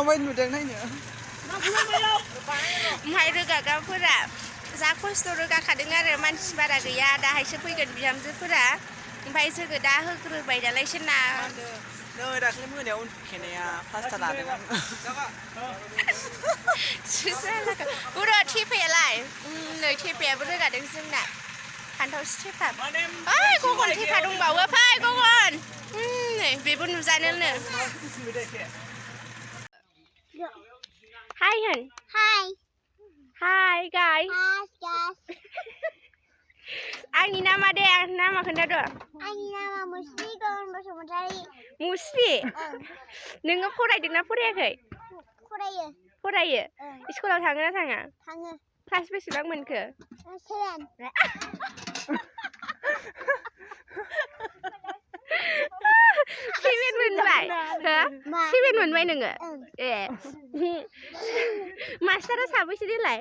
माबायदि नुदों नायनो ओमफ्राय रोगाग्राफोरा जा खस्थ' रोगाखादों आरो मानसि बारा गैया दाहायसो फैगोन बिहामजोफोरा ओमफ्राय जोङो दा होग्रोबाय नालाय सोरना नै दाख्लै मोनायाव उन्दुखेनाया पासता लादों आं बर' थेफायालाय नै थेफायाबो रोगादों जोंना फान्थावसो थेफा ओइ गगन थेफा दंबावो फै गगन नै बेबो नुजानोनो हाय होन हाय गाइस आंनि नामा दे नामा खोन्थाद' आंनि नामा मुस्रि गगन बसुमतारी मुस्रि नोङो फरायदोंना फरायाखै फरायो स्कुलाव थाङो ना थाङा क्लास बेसेबां मोनखो 7 मोनबाय हो 7 मोनबाय नोङो ए मास्टारा साबैसे देलाय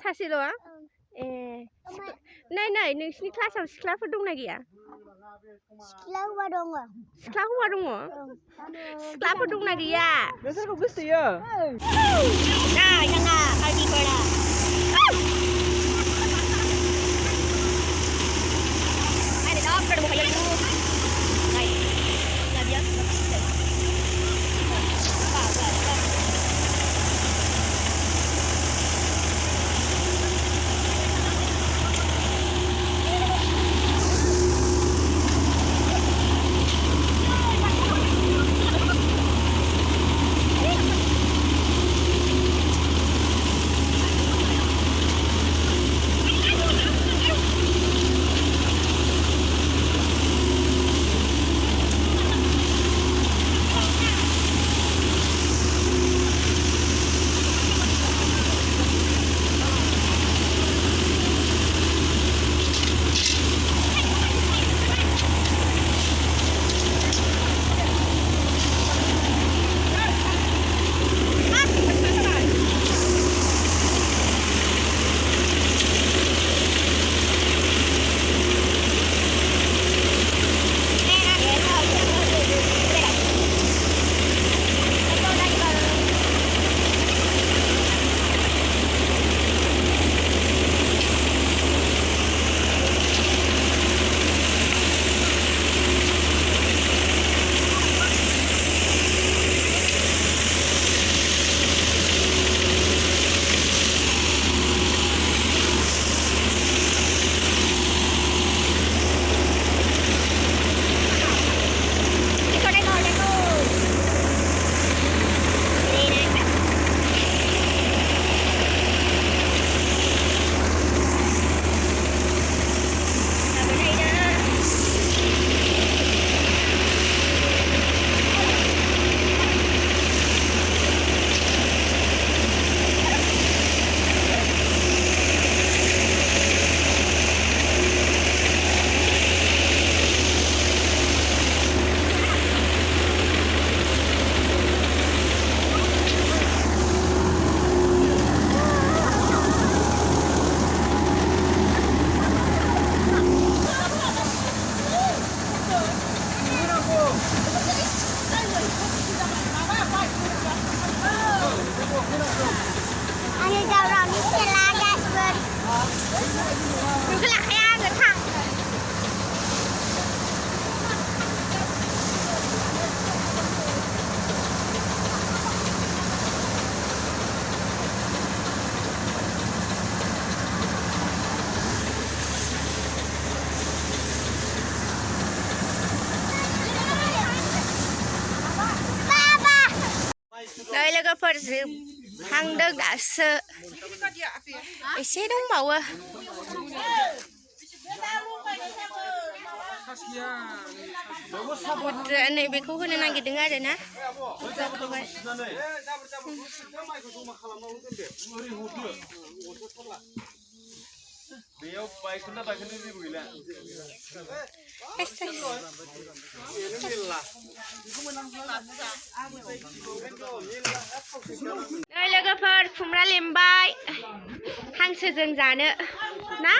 सासेल' ए नै नोंसिनि क्लासाव सिख्लाफोर दंना गैया सिख्ला हौवा दङ सिख्लाफोर दंना गैया नोंसोरखौ गोसोयो नै जोंहा पार्टिफोरा नै लोगोफोर जोबहांदों दासो एसे दंबावो नै बेखौ होनो नागिरदों आरो ना बेयाव बायखोना जेबो गैला नै लोगोफोर खुमब्रा लेमबाय हांसोजों जानो ना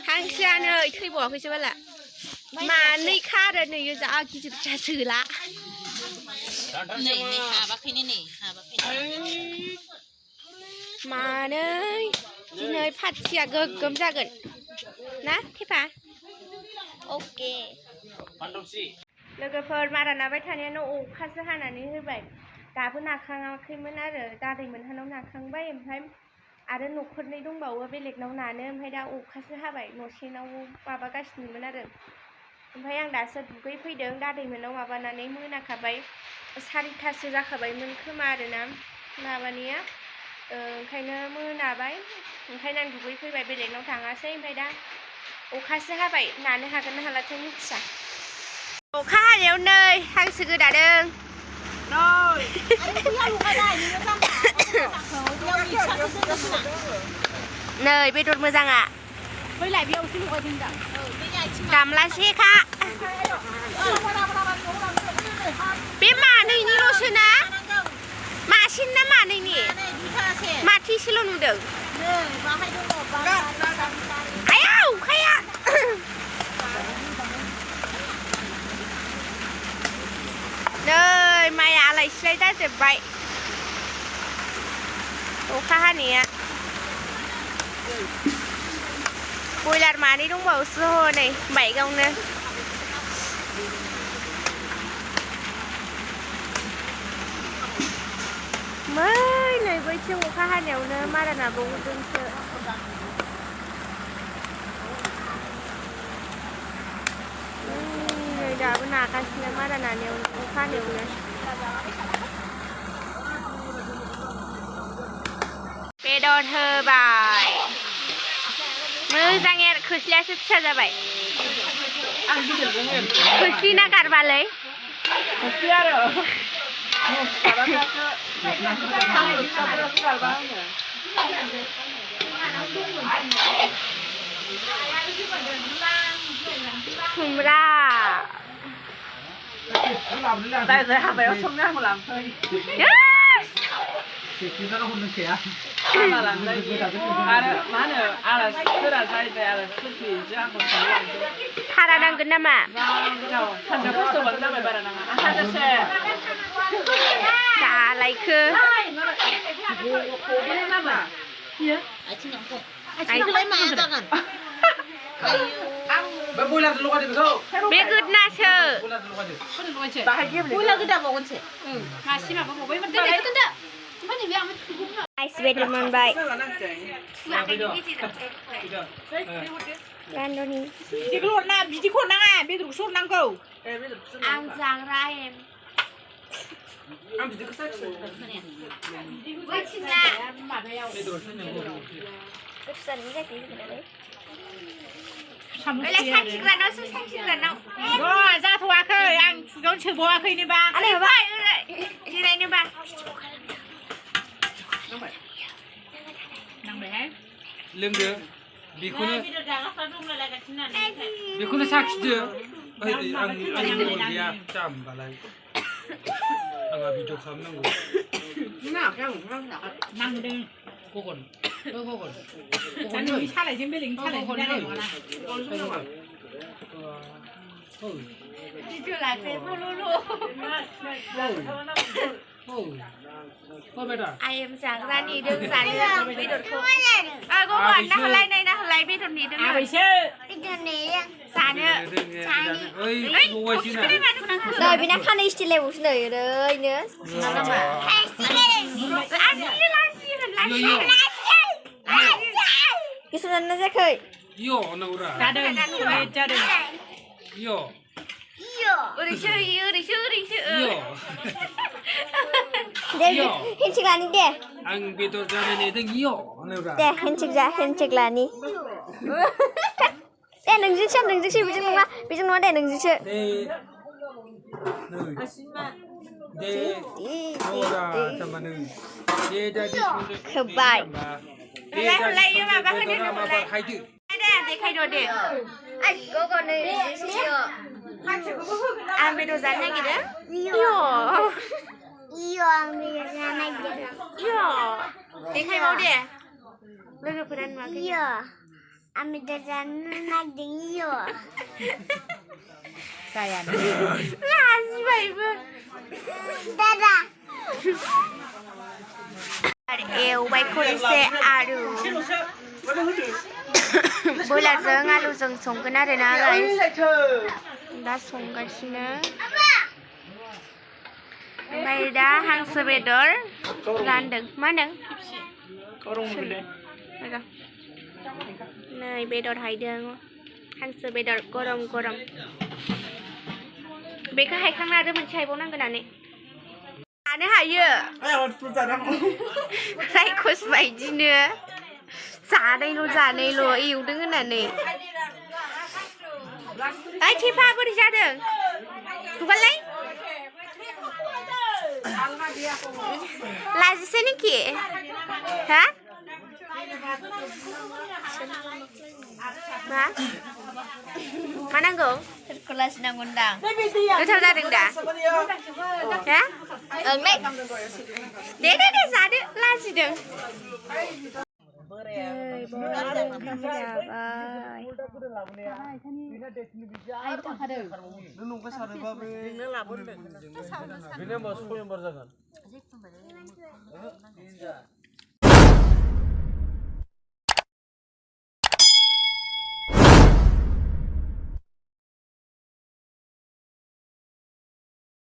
हांसोआनो थैबावाखैसो बाला मानै खारो नै जा गिदिर जासोला नै हाबाखैनो नै मानै दिनै पार्टिया गोगोम जागोन ना थेफा अके लोगोफोर मारा नाबाय थानायानो अखासो हानानै होबाय दाबो नाखाङाखैमोन आरो दादै मोनहानाव नाखांबाय ओमफ्राय आरो न'खरनै दंबावो बेलेगनाव नानो ओमफ्राय दा अखासो हाबाय न'सेनाव माबागासिनोमोन आरो ओमफ्राय आं दासो दुगैफैदों दादै मोननाव माबानानै मोनाखाबाय 4:30सो जाखाबायमोन खोमा आरोना माबानिया ओंखायनो मोनाबाय ओंखायनो आं दुगैफैबाय बेलेगनाव थाङासै ओमफ्राय दा अखासो हाबाय नानो हागोन ना हालाथाय मिथिया अखा हानायाव नै हांसो गोदादों नै बेदर मोजाङा दामलासेखा बे मानैनिल'सो ना मासेन ना मानैनि माथेसेल' नुदों आयाव अखाया नै माइआ आलाय सिलाय जाजोब्बाय अखा हानाया बयलार मानै दंबावोसो हनै बाइकआवनो नै बैथिं अखा हानायावनो मारा नाबावदोंसो नै दाबो नागासिनो मारा नानायावनो अखा हानायावनो बेदर होबाय मोजाङै आरो खोस्लियासो फिसा जाबाय खोस्लि ना गारबालै खोस्लि आरो खुमब्रा जाय हाबायाव संनो आंखौ लांफै भारा नांगोन नामा जालायखो बे गोदनासो आइस बेदर मोनबाय गान्दनि बिदिखौ हरनाङा बेदरखौसो हरनांगौ आं जाग्रा एम जाथ'वाखै आं खुगायावनो सोबावाखैनोबा जिरायनोबा लोंदो बेखौनो साखिदो आंनि गैया जाम्बालाय आंहा भिडिअ खालामनांगौ नांदों गगन सालायजों बेलेगनि सालायजों भिडिअ लाखै I am जाग्रा नेदों जानो बेदरखौ गगन ना होलाय बेदर नेदों जानो नै बेना खानाय स्टिल लायबावसो नै ओरैनो गोसोनानो ना जायाखै जादों ओरैसो दे हेनसेक लानि दे आं बेदर जानो नेदों दे हेनसेक लानि दे नोंजोंसो बेजों नङा दे नोंजोंसो खोब्बाय होलाय माबा होनो देखायद' दे गगन नै आं बेदर जानो नागिरदों देखायबाव दे लोगोफोरा नुवाखै Ami dah jalan nak iyo. Sayang. Last baby. Dada. Eo bay khunse aru. Boilerजों आलुजों संगोन आरोना गाइस दा संगासिनो ओमफ्राय दा हांसो बेदर रानदों मा होनदों नै बेदर हायदों हांसो बेदर गरम गरम बेखौ हायखांना आरो मोनसे हायबावनांगोनानै जानो हायो रायखस बायदिनो जानायल' एवदों होननानै ओइ थेफा बोरै जादों खुगालाय लाजिसै नेखि हा मा नांगौ सोरखौ लाजिनांगौदां गोथाव जादों दा हा ओंलै दे जादो लाजिदों Ini